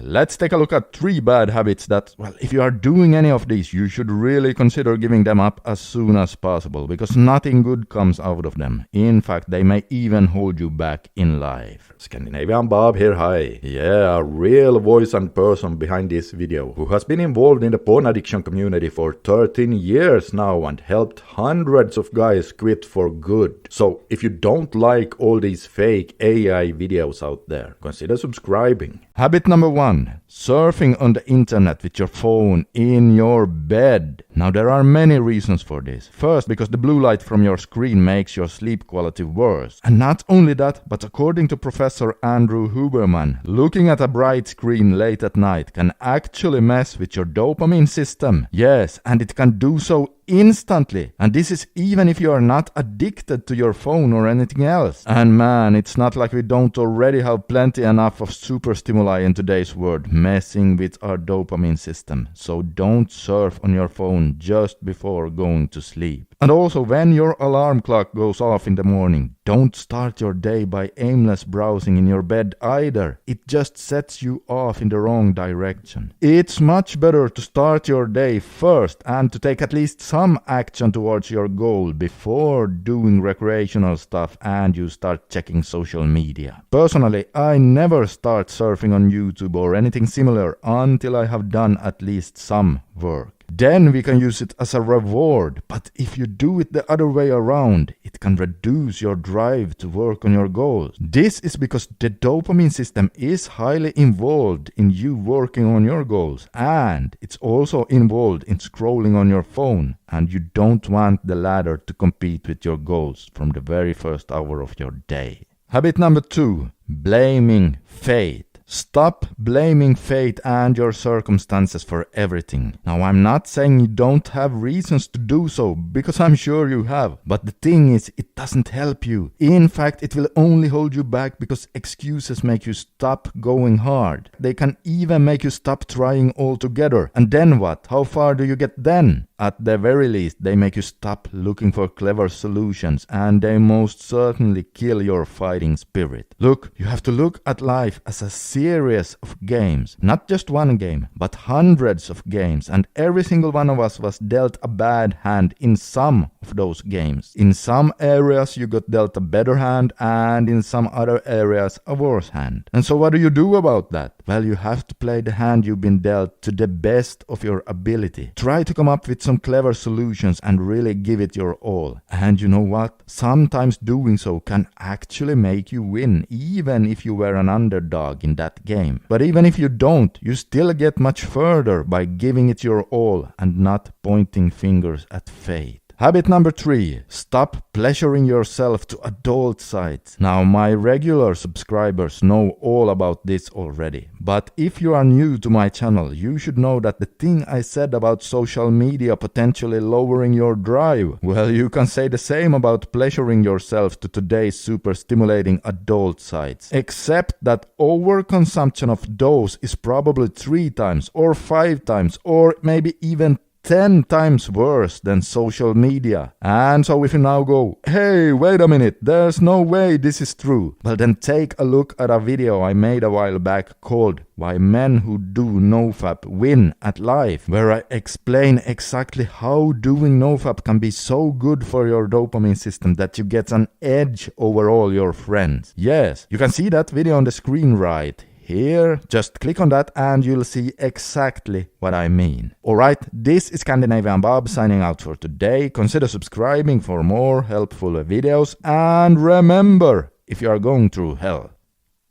Let's take a look at 3 bad habits that, well, if you are doing any of these, you should really consider giving them up as soon as possible, because nothing good comes out of them. In fact, they may even hold you back in life. Scandinavian Bob here, hi. Yeah, a real voice and person behind this video, who has been involved in the porn addiction community for 13 years now and helped hundreds of guys quit for good. So, if you don't like all these fake AI videos out there, consider subscribing. Habit number 1. Surfing on the internet with your phone in your bed. Now there are many reasons for this. First, because the blue light from your screen makes your sleep quality worse. And not only that, but according to Professor Andrew Huberman, looking at a bright screen late at night can actually mess with your dopamine system. Yes, and it can do so instantly. And this is even if you are not addicted to your phone or anything else. And man, it's not like we don't already have plenty enough of super stimuli in today's world messing with our dopamine system. So don't surf on your phone just before going to sleep. And also, when your alarm clock goes off in the morning, don't start your day by aimless browsing in your bed either. It just sets you off in the wrong direction. It's much better to start your day first and to take at least some action towards your goal before doing recreational stuff and you start checking social media. Personally, I never start surfing on YouTube or anything similar until I have done at least some work. Then we can use it as a reward, but if you do it the other way around, it can reduce your drive to work on your goals. This is because the dopamine system is highly involved in you working on your goals, and it's also involved in scrolling on your phone, and you don't want the latter to compete with your goals from the very first hour of your day. Habit number 2. Blaming fate. Stop blaming fate and your circumstances for everything. Now, I'm not saying you don't have reasons to do so, because I'm sure you have. But the thing is, it doesn't help you. In fact, it will only hold you back because excuses make you stop going hard. They can even make you stop trying altogether. And then what? How far do you get then? At the very least, they make you stop looking for clever solutions, and they most certainly kill your fighting spirit. Look, you have to look at life as a series of games. Not just one game, but hundreds of games, and every single one of us was dealt a bad hand in some of those games. In some areas you got dealt a better hand, and in some other areas a worse hand. And so what do you do about that? Well, you have to play the hand you've been dealt to the best of your ability. Try to come up with some clever solutions and really give it your all. And you know what? Sometimes doing so can actually make you win, even if you were an underdog in that game. But even if you don't, you still get much further by giving it your all and not pointing fingers at fate. Habit number 3. Stop pleasuring yourself to adult sites. Now, my regular subscribers know all about this already. But if you are new to my channel, you should know that the thing I said about social media potentially lowering your drive, well, you can say the same about pleasuring yourself to today's super stimulating adult sites. Except that overconsumption of those is probably 3 times or 5 times or maybe even 10 times worse than social media. And so if you now go, hey, wait a minute, there's no way this is true, well then take a look at a video I made a while back called Why Men Who Do NoFap Win at Life, where I explain exactly how doing NoFap can be so good for your dopamine system that you get an edge over all your friends. Yes, you can see that video on the screen right here. Just click on that and you'll see exactly what I mean. Alright, this is Scandinavian Bob signing out for today. Consider subscribing for more helpful videos, and remember, if you are going through hell,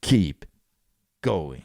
keep going.